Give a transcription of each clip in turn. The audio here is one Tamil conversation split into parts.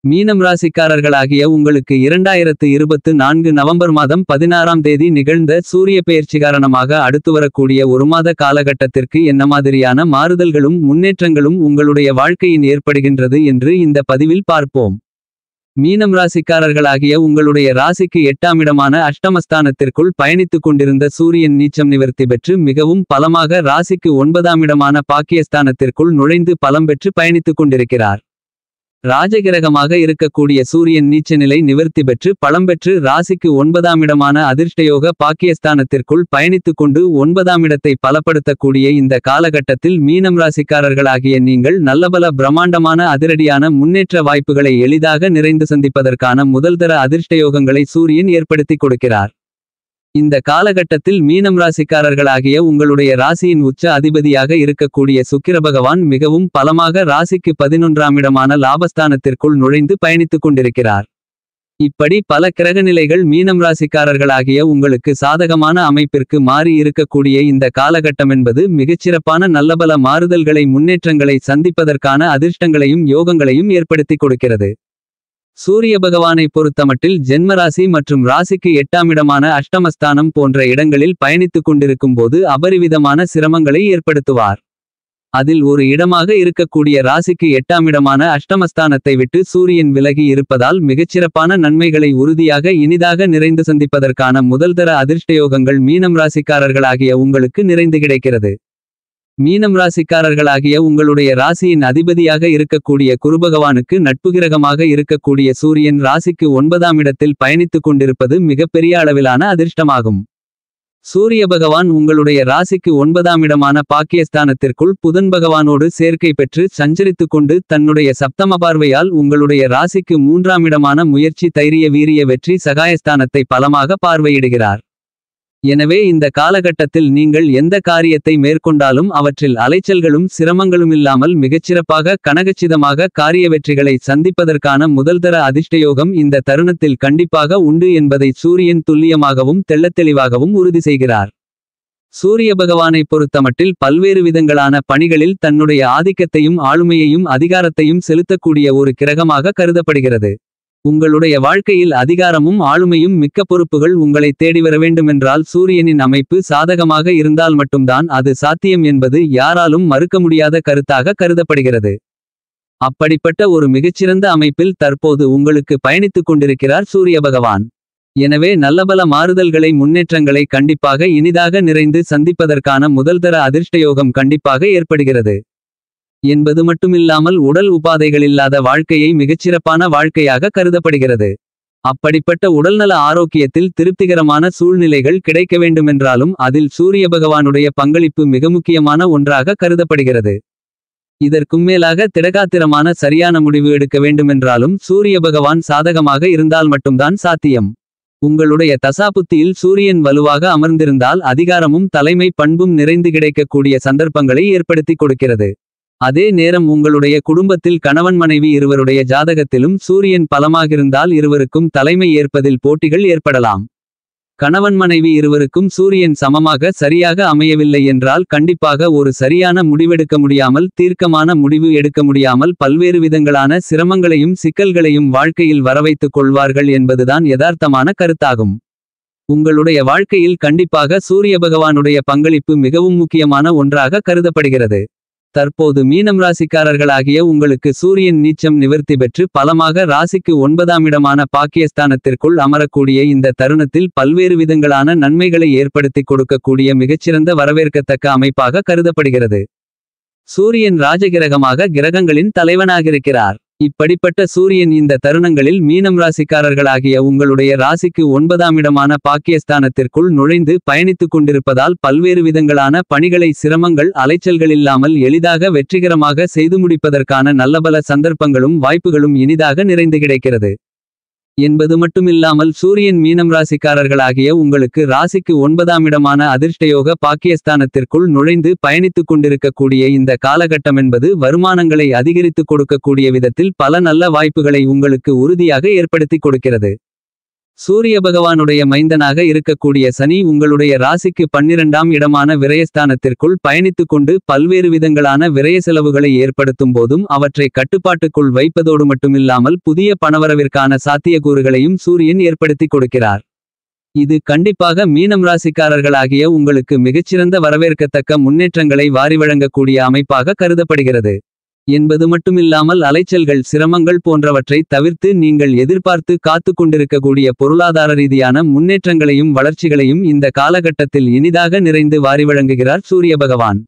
மீனம் ராசிக்காரர்களாகிய உங்களுக்கு 2024 நவம்பர் மாதம் 16ஆம் தேதி நிகழ்ந்த சூரிய பெயர்ச்சி காரணமாக அடுத்து வரக்கூடிய ஒரு மாத காலகட்டத்திற்கு என்ன மாதிரியான மாறுதல்களும் முன்னேற்றங்களும் உங்களுடைய வாழ்க்கையின் ஏற்படுகின்றது என்று இந்த பதிவில் பார்ப்போம். மீனம் ராசிக்காரர்களாகிய உங்களுடைய ராசிக்கு 8ஆம் இடமான அஷ்டமஸ்தானத்திற்குள் பயணித்துக் கொண்டிருந்த சூரியன் நீச்சம் நிவர்த்தி பெற்று மிகவும் பலமாக ராசிக்கு 9ஆம் இடமான பாக்கியஸ்தானத்திற்குள் நுழைந்து பலம் பெற்று பயணித்துக் கொண்டிருக்கிறார். ராஜகிரகமாக இருக்கக்கூடிய சூரியன் நீச்சநிலை நிவர்த்தி பெற்று பலம்பெற்று ராசிக்கு 9ஆம் இடமான அதிர்ஷ்டயோக பாக்கியஸ்தானத்திற்குள் பயணித்துக் கொண்டு 9ஆம் இடத்தை பலப்படுத்தக்கூடிய இந்த காலகட்டத்தில் மீனம் ராசிக்காரர்களாகிய நீங்கள் நல்லபல பிரம்மாண்டமான அதிரடியான முன்னேற்ற வாய்ப்புகளை எளிதாக நிறைந்து சந்திப்பதற்கான முதல்தர அதிர்ஷ்டயோகங்களை சூரியன் ஏற்படுத்தி கொடுக்கிறார். இந்த காலகட்டத்தில் மீனம் ராசிக்காரர்களாகிய உங்களுடைய ராசியின் உச்ச அதிபதியாக இருக்கக்கூடிய சுக்கிர பகவான் மிகவும் பலமாக ராசிக்கு 11ஆம் இடமான லாபஸ்தானத்திற்குள் நுழைந்து பயணித்துக் கொண்டிருக்கிறார். இப்படி பல கிரகநிலைகள் மீனம் ராசிக்காரர்களாகிய உங்களுக்கு சாதகமான அமைப்பிற்கு மாறி இருக்கக்கூடிய இந்த காலகட்டமென்பது மிகச்சிறப்பான நல்லபல மாறுதல்களை முன்னேற்றங்களை சந்திப்பதற்கான அதிர்ஷ்டங்களையும் யோகங்களையும் ஏற்படுத்தி கொடுக்கிறது. சூரிய பகவானை பொறுத்தமட்டில் ஜென்மராசி மற்றும் ராசிக்கு 8ஆம் இடமான அஷ்டமஸ்தானம் போன்ற இடங்களில் பயணித்துக் கொண்டிருக்கும் போது அபரிவிதமான சிரமங்களை ஏற்படுத்துவார். அதில் ஒரு இடமாக இருக்கக்கூடிய ராசிக்கு 8ஆம் இடமான அஷ்டமஸ்தானத்தை விட்டு சூரியன் விலகி இருப்பதால் மிகச்சிறப்பான நன்மைகளை உறுதியாக இனிதாக நிறைந்து சந்திப்பதற்கான முதல்தர அதிர்ஷ்டயோகங்கள் மீனம் ராசிக்காரர்களாகிய உங்களுக்கு நிறைந்து கிடைக்கிறது. மீனம் ராசிக்காரர்களாகிய உங்களுடைய ராசியின் அதிபதியாக இருக்கக்கூடிய குருபகவானுக்கு நட்புகிரகமாக இருக்கக்கூடிய சூரியன் ராசிக்கு 9ஆம் இடத்தில் பயணித்துக் கொண்டிருப்பது மிகப்பெரிய அளவிலான அதிர்ஷ்டமாகும். சூரிய பகவான் உங்களுடைய ராசிக்கு 9ஆம் இடமான பாக்கியஸ்தானத்திற்குள் புதன் பகவானோடு சேர்க்கை பெற்று சஞ்சரித்துக் கொண்டு தன்னுடைய சப்தம பார்வையால் உங்களுடைய ராசிக்கு 3ஆம் இடமான முயற்சி தைரிய வீரிய வெற்றி சகாயஸ்தானத்தை பலமாக பார்வையிடுகிறார். எனவே இந்த காலகட்டத்தில் நீங்கள் எந்த காரியத்தை மேற்கொண்டாலும் அவற்றில் அலைச்சல்களும் சிரமங்களுமில்லாமல் மிகச்சிறப்பாக கனகச்சிதமாக காரிய வெற்றிகளை சந்திப்பதற்கான முதல்தர அதிர்ஷ்டயோகம் இந்த தருணத்தில் கண்டிப்பாக உண்டு என்பதை சூரியன் துல்லியமாகவும் தெள்ளத்தெளிவாகவும் உறுதி செய்கிறார். சூரிய பகவானை பொறுத்தமட்டில் பல்வேறு விதங்களான பணிகளில் தன்னுடைய ஆதிக்கத்தையும் ஆளுமையையும் அதிகாரத்தையும் செலுத்தக்கூடிய ஒரு கிரகமாக கருதப்படுகிறது. உங்களுடைய வாழ்க்கையில் அதிகாரமும் ஆளுமையும் மிக்க பொறுப்புகள் உங்களை தேடிவர வேண்டுமென்றால் சூரியனின் அமைப்பு சாதகமாக இருந்தால் மட்டும்தான் அது சாத்தியம் என்பது யாராலும் மறுக்க முடியாத கருத்தாக கருதப்படுகிறது. அப்படிப்பட்ட ஒரு மிகச்சிறந்த அமைப்பில் தற்போது உங்களுக்கு பயணித்துக் கொண்டிருக்கிறார் சூரிய பகவான். எனவே நல்லபல மாறுதல்களை முன்னேற்றங்களை கண்டிப்பாக இனிதாக நிறைந்து சந்திப்பதற்கான முதல்தர அதிர்ஷ்டயோகம் கண்டிப்பாக ஏற்படுகிறது என்பது மட்டுமில்லாமல் உடல் உபாதைகளில்லாத வாழ்க்கையை மிகச்சிறப்பான வாழ்க்கையாக கருதப்படுகிறது. அப்படிப்பட்ட உடல்நல ஆரோக்கியத்தில் திருப்திகரமான சூழ்நிலைகள் கிடைக்க வேண்டுமென்றாலும் அதில் சூரிய பகவானுடைய பங்களிப்பு மிக முக்கியமான ஒன்றாக கருதப்படுகிறது. இதற்கும் மேலாக திடகாத்திரமான சரியான முடிவு எடுக்க வேண்டுமென்றாலும் சூரிய பகவான் சாதகமாக இருந்தால் மட்டும்தான் சாத்தியம். உங்களுடைய தசாபுத்தியில் சூரியன் வலுவாக அமர்ந்திருந்தால் அதிகாரமும் தலைமை பண்பும் நிறைந்து கிடைக்கக்கூடிய சந்தர்ப்பங்களை ஏற்படுத்தி கொடுக்கிறது. அதே நேரம் உங்களுடைய குடும்பத்தில் கணவன் மனைவி இருவருடைய ஜாதகத்திலும் சூரியன் பலமாகிருந்தால் இருவருக்கும் தலைமை ஏற்பதில் போட்டிகள் ஏற்படலாம். கணவன் மனைவி இருவருக்கும் சூரியன் சமமாக சரியாக அமையவில்லை என்றால் கண்டிப்பாக ஒரு சரியான முடிவெடுக்க முடியாமல் தீர்க்கமான முடிவு எடுக்க முடியாமல் பல்வேறு விதங்களான சிரமங்களையும் சிக்கல்களையும் வாழ்க்கையில் வரவைத்துக் கொள்வார்கள் என்பதுதான் யதார்த்தமான கருத்தாகும். உங்களுடைய வாழ்க்கையில் கண்டிப்பாக சூரிய பகவானுடைய பங்களிப்பு மிகவும் முக்கியமான ஒன்றாக கருதப்படுகிறது. தற்போது மீனம் ராசிக்காரர்களாகிய உங்களுக்கு சூரியன் நீச்சம் நிவர்த்தி பெற்று பலமாக ராசிக்கு 9ஆம் இடமான பாக்கியஸ்தானத்திற்குள் அமரக்கூடிய இந்த தருணத்தில் பல்வேறு விதங்களான நன்மைகளை ஏற்படுத்தி கொடுக்கக்கூடிய மிகச்சிறந்த வரவேற்கத்தக்க அமைப்பாக கருதப்படுகிறது. சூரியன் ராஜகிரகமாக கிரகங்களின் தலைவனாகிருக்கிறார். இப்படிப்பட்ட சூரியன் இந்த தருணங்களில் மீனம் ராசிக்காரர்களாகிய உங்களுடைய ராசிக்கு 9ஆம் இடமான பாக்கியஸ்தானத்திற்குள் நுழைந்து பயணித்துக் கொண்டிருப்பதால் பல்வேறு விதங்களான பணிகளை சிரமங்கள் அலைச்சல்களில்லாமல் எளிதாக வெற்றிகரமாக செய்து முடிப்பதற்கான நல்லபல சந்தர்ப்பங்களும் வாய்ப்புகளும் இனிதாக நிறைந்து கிடைக்கிறது என்பது மட்டுமில்லாமல் சூரியன் மீனம் ராசிக்காரர்களாகிய உங்களுக்கு ராசிக்கு 9ஆம் இடமான அதிர்ஷ்டயோக பாக்கியஸ்தானத்திற்குள் நுழைந்து பயணித்துக் கொண்டிருக்கக்கூடிய இந்த காலகட்டமென்பது வருமானங்களை அதிகரித்துக் கொடுக்கக்கூடிய விதத்தில் பல நல்ல வாய்ப்புகளை உங்களுக்கு உறுதியாக ஏற்படுத்தி கொடுக்கிறது. சூரிய பகவானுடைய மைந்தனாக இருக்கக்கூடிய சனி உங்களுடைய ராசிக்கு 12ஆம் இடமான விரயஸ்தானத்திற்குள் பயணித்துக் கொண்டு பல்வேறு விதங்களான விரய செலவுகளை ஏற்படுத்தும் போதும் அவற்றை கட்டுப்பாட்டுக்குள் வைப்பதோடு மட்டுமில்லாமல் புதிய பணவரவிற்கான சாத்தியக்கூறுகளையும் சூரியன் ஏற்படுத்தி கொடுக்கிறார். இது கண்டிப்பாக மீனம் ராசிக்காரர்களாகிய உங்களுக்கு மிகச்சிறந்த வரவேற்கத்தக்க முன்னேற்றங்களை வாரி வழங்கக்கூடிய அமைப்பாக கருதப்படுகிறது என்பது மட்டுமில்லாமல் அலைச்சல்கள் சிரமங்கள் போன்றவற்றை தவிர்த்து நீங்கள் எதிர்பார்த்து காத்து கொண்டிருக்கக்கூடிய பொருளாதார ரீதியான முன்னேற்றங்களையும் வளர்ச்சிகளையும் இந்த காலகட்டத்தில் இனிதாக நிறைந்து வாரி வழங்குகிறார் சூரிய பகவான்.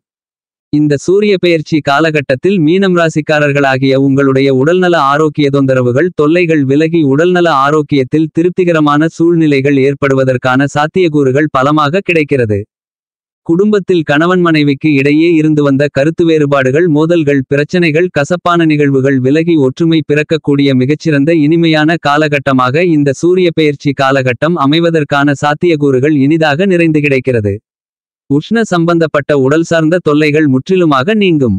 இந்த சூரிய பெயர்ச்சி காலகட்டத்தில் மீனம் ராசிக்காரர்களாகிய உங்களுடைய உடல்நல ஆரோக்கிய தொந்தரவுகள் தொல்லைகள் விலகி உடல்நல ஆரோக்கியத்தில் திருப்திகரமான சூழ்நிலைகள் ஏற்படுவதற்கான சாத்தியக்கூறுகள் பலமாக கிடைக்கிறது. குடும்பத்தில் கணவன் மனைவிக்கு இடையே இருந்து வந்த கருத்து வேறுபாடுகள் மோதல்கள் பிரச்சனைகள் கசப்பான நிகழ்வுகள் விலகி ஒற்றுமை பிறக்கக்கூடிய மிகச்சிறந்த இனிமையான காலகட்டமாக இந்த சூரிய பெயர்ச்சி காலகட்டம் அமைவதற்கான சாத்தியக்கூறுகள் இனிதாக நிறைந்து கிடைக்கிறது. உஷ்ண சம்பந்தப்பட்ட உடல் சார்ந்த தொல்லைகள் முற்றிலுமாக நீங்கும்.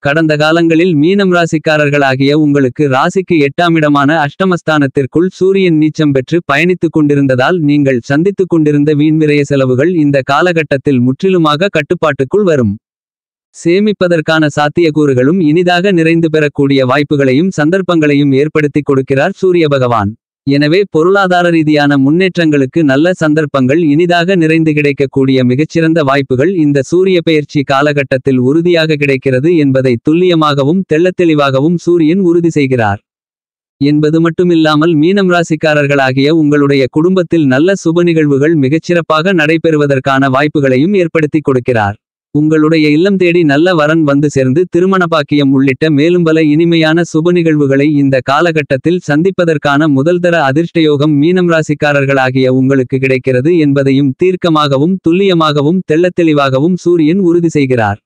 கடந்த காலங்களில் மீனம் ராசிக்காரர்களாகிய உங்களுக்கு ராசிக்கு 8ஆம் இடமான அஷ்டமஸ்தானத்திற்குள் சூரியன் நீச்சம் பெற்று பயணித்துக் கொண்டிருந்ததால் நீங்கள் சந்தித்துக் கொண்டிருந்த வீண்விரய செலவுகள் இந்த காலகட்டத்தில் முற்றிலுமாக கட்டுப்பாட்டுக்குள் வரும். சேமிப்பதற்கான சாத்தியக்கூறுகளும் இனிதாக நிறைந்து பெறக்கூடிய வாய்ப்புகளையும் சந்தர்ப்பங்களையும் ஏற்படுத்தி கொடுக்கிறார் சூரிய பகவான். எனவே பொருளாதார ரீதியான முன்னேற்றங்களுக்கு நல்ல சந்தர்ப்பங்கள் இனிதாக நிறைந்து கிடைக்கக்கூடிய மிகச்சிறந்த வாய்ப்புகள் இந்த சூரிய பெயர்ச்சி காலகட்டத்தில் உறுதியாக கிடைக்கிறது என்பதை துல்லியமாகவும் தெள்ளத்தெளிவாகவும் சூரியன் உறுதி செய்கிறார். என்பது மட்டுமில்லாமல் மீனம் ராசிக்காரர்களாகிய உங்களுடைய குடும்பத்தில் நல்ல சுப நிகழ்வுகள் மிகச்சிறப்பாக நடைபெறுவதற்கான வாய்ப்புகளையும் ஏற்படுத்தி கொடுக்கிறார். உங்களுடைய இல்லம் தேடி நல்ல வரன் வந்து சேர்ந்து திருமண பாக்கியம் உள்ளிட்ட மேலும் பல இனிமையான சுப நிகழ்வுகளை இந்த காலகட்டத்தில் சந்திப்பதற்கான முதல்தர அதிர்ஷ்டயோகம் மீனம் ராசிக்காரர்களாகிய உங்களுக்கு கிடைக்கிறது என்பதையும் தீர்க்கமாகவும் துல்லியமாகவும் தெள்ளத்தெளிவாகவும் சூரியன் உறுதி செய்கிறார்.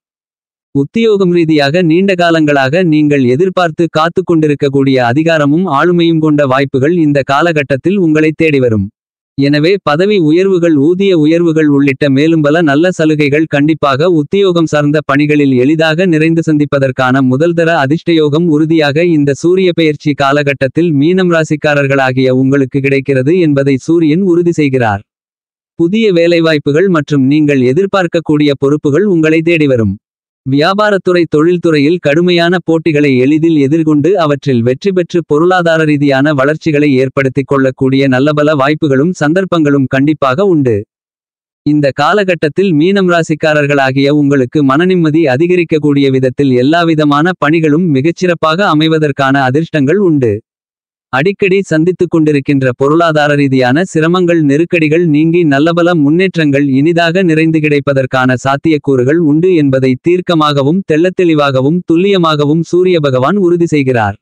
உத்தியோகம் ரீதியாக நீண்ட காலங்களாக நீங்கள் எதிர்பார்த்து காத்து கொண்டிருக்கக்கூடிய அதிகாரமும் ஆளுமையும் கொண்ட வாய்ப்புகள் இந்த காலகட்டத்தில் உங்களை தேடி வரும். எனவே பதவி உயர்வுகள் ஊதிய உயர்வுகள் உள்ளிட்ட மேலும் பல நல்ல சலுகைகள் கண்டிப்பாக உத்தியோகம் சார்ந்த பணிகளில் எளிதாக நிறைந்து சந்திப்பதற்கான முதல்தர அதிர்ஷ்டயோகம் உறுதியாக இந்த சூரிய பெயர்ச்சி காலகட்டத்தில் மீனம் ராசிக்காரர்களாகிய உங்களுக்கு கிடைக்கிறது என்பதை சூரியன் உறுதி செய்கிறார். புதிய வேலைவாய்ப்புகள் மற்றும் நீங்கள் எதிர்பார்க்கக்கூடிய பொறுப்புகள் உங்களை தேடி வரும். வியாபாரத்துறை தொழில்துறையில் கடுமையான போட்டிகளை எளிதில் எதிர்கொண்டு அவற்றில் வெற்றி பெற்று பொருளாதார ரீதியான வளர்ச்சிகளை ஏற்படுத்திக் கொள்ளக்கூடிய நல்லபல வாய்ப்புகளும் சந்தர்ப்பங்களும் கண்டிப்பாக உண்டு. இந்த காலகட்டத்தில் மீனம் ராசிக்காரர்களாகிய உங்களுக்கு மனநிம்மதி அதிகரிக்கக்கூடிய விதத்தில் எல்லாவிதமான பணிகளும் மிகச்சிறப்பாக அமைவதற்கான அதிர்ஷ்டங்கள் உண்டு. அடிக்கடி சந்தித்துக் கொண்டிருக்கின்ற பொருளாதார ரீதியான சிரமங்கள் நெருக்கடிகள் நீங்கி நல்லபல முன்னேற்றங்கள் இனிதாக நிறைந்து கிடைப்பதற்கான சாத்தியக்கூறுகள் உண்டு என்பதை தீர்க்கமாகவும் தெள்ளத்தெளிவாகவும் துல்லியமாகவும் சூரிய பகவான் உறுதி செய்கிறார்.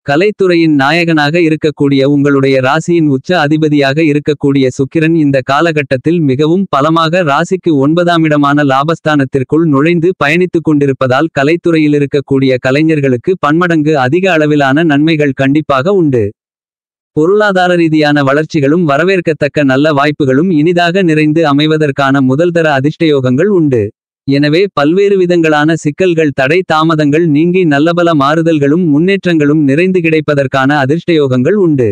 கலைத்துறையின் நாயகனாக இருக்கக்கூடிய உங்களுடைய ராசியின் உச்ச அதிபதியாக இருக்கக்கூடிய சுக்கிரன் இந்த காலகட்டத்தில் மிகவும் பலமாக ராசிக்கு 9ஆம் இடமான லாபஸ்தானத்திற்குள் நுழைந்து பயணித்துக் கொண்டிருப்பதால் கலைத்துறையில் இருக்கக்கூடிய கலைஞர்களுக்கு பன்மடங்கு அதிக அளவிலான நன்மைகள் கண்டிப்பாக உண்டு. பொருளாதார ரீதியான வளர்ச்சிகளும் வரவேற்கத்தக்க நல்ல வாய்ப்புகளும் இனிதாக நிறைந்து அமைவதற்கான முதல்தர அதிர்ஷ்டயோகங்கள் உண்டு. எனவே பல்வேறு விதங்களான சிக்கல்கள் தடை தாமதங்கள் நீங்கி நல்லபல மாறுதல்களும் முன்னேற்றங்களும் நிறைந்து கிடைப்பதற்கான அதிர்ஷ்டயோகங்கள் உண்டு.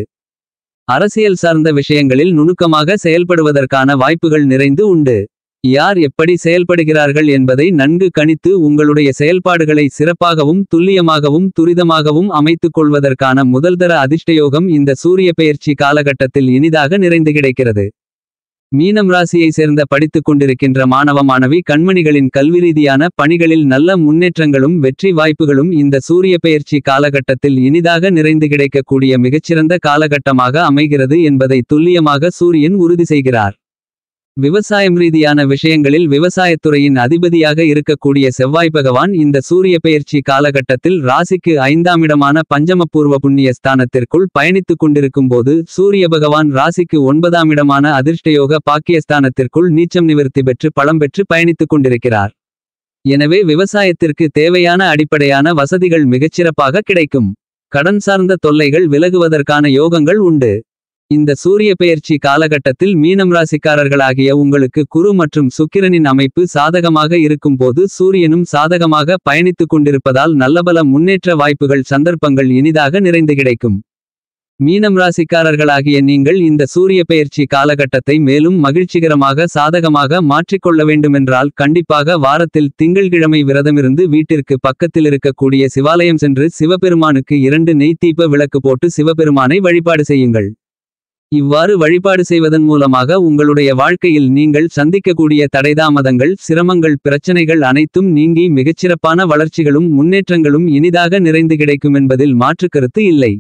அரசியல் சார்ந்த விஷயங்களில் நுணுக்கமாக செயல்படுவதற்கான வாய்ப்புகள் நிறைந்து உண்டு. யார் எப்படி செயல்படுகிறார்கள் என்பதை நன்கு கணித்து உங்களுடைய செயல்பாடுகளை சிறப்பாகவும் துல்லியமாகவும் துரிதமாகவும் அமைத்துக் கொள்வதற்கான முதல்தர அதிர்ஷ்டயோகம் இந்த சூரிய பெயர்ச்சி காலகட்டத்தில் இனிதாக நிறைந்து கிடைக்கிறது. மீனம் ராசியை சேர்ந்த படித்துக் கொண்டிருக்கின்ற மாணவ மாணவி கண்மணிகளின் கல்வி ரீதியான பணிகளில் நல்ல முன்னேற்றங்களும் வெற்றி வாய்ப்புகளும் இந்த சூரிய பெயர்ச்சி காலகட்டத்தில் இனிதாக நிறைந்து கிடைக்கக்கூடிய மிகச்சிறந்த காலகட்டமாக அமைகிறது என்பதை துல்லியமாக சூரியன் உறுதி செய்கிறார். விவசாயம் ரீதியான விஷயங்களில் விவசாயத்துறையின் அதிபதியாக இருக்கக்கூடிய செவ்வாய் பகவான் இந்த சூரிய பெயர்ச்சி காலகட்டத்தில் ராசிக்கு 5ஆம் இடமான பஞ்சமபூர்வ புண்ணிய ஸ்தானத்திற்குள் பயணித்துக் கொண்டிருக்கும் போது சூரிய பகவான் ராசிக்கு 9ஆம் இடமான அதிர்ஷ்டயோக பாக்கியஸ்தானத்திற்குள் நீச்சம் நிவர்த்தி பெற்று பலம் பெற்று பயணித்துக் கொண்டிருக்கிறார். எனவே விவசாயத்திற்கு தேவையான அடிப்படையான வசதிகள் மிகச்சிறப்பாக கிடைக்கும். கடன் சார்ந்த தொல்லைகள் விலகுவதற்கான யோகங்கள் உண்டு. இந்த சூரிய பெயர்ச்சி காலகட்டத்தில் மீனம் ராசிக்காரர்களாகிய உங்களுக்கு குரு மற்றும் சுக்கிரனின் அமைப்பு சாதகமாக இருக்கும் போது சூரியனும் சாதகமாக பயணித்துக் கொண்டிருப்பதால் நல்லபல முன்னேற்ற வாய்ப்புகள் சந்தர்ப்பங்கள் இனிதாக நிறைந்து கிடைக்கும். மீனம் ராசிக்காரர்களாகிய நீங்கள் இந்த சூரிய பெயர்ச்சி காலகட்டத்தை மேலும் மகிழ்ச்சிகரமாக சாதகமாக மாற்றிக்கொள்ள வேண்டுமென்றால் கண்டிப்பாக வாரத்தில் திங்கள்கிழமை விரதமிருந்து வீட்டிற்கு பக்கத்தில் இருக்கக்கூடிய சிவாலயம் சென்று சிவபெருமானுக்கு 2 நெய் தீப விளக்கு போட்டு சிவபெருமானை வழிபாடு செய்யுங்கள். இவ்வாறு வழிபாடு செய்வதன் மூலமாக உங்களுடைய வாழ்க்கையில் நீங்கள் சந்திக்கக்கூடிய தடைதாமதங்கள் சிரமங்கள் பிரச்சனைகள் அனைத்தும் நீங்கி மிகச்சிறப்பான வளர்ச்சிகளும் முன்னேற்றங்களும் இனிதாக நிறைந்து கிடைக்கும் என்பதில் மாற்றுக்கருத்து இல்லை.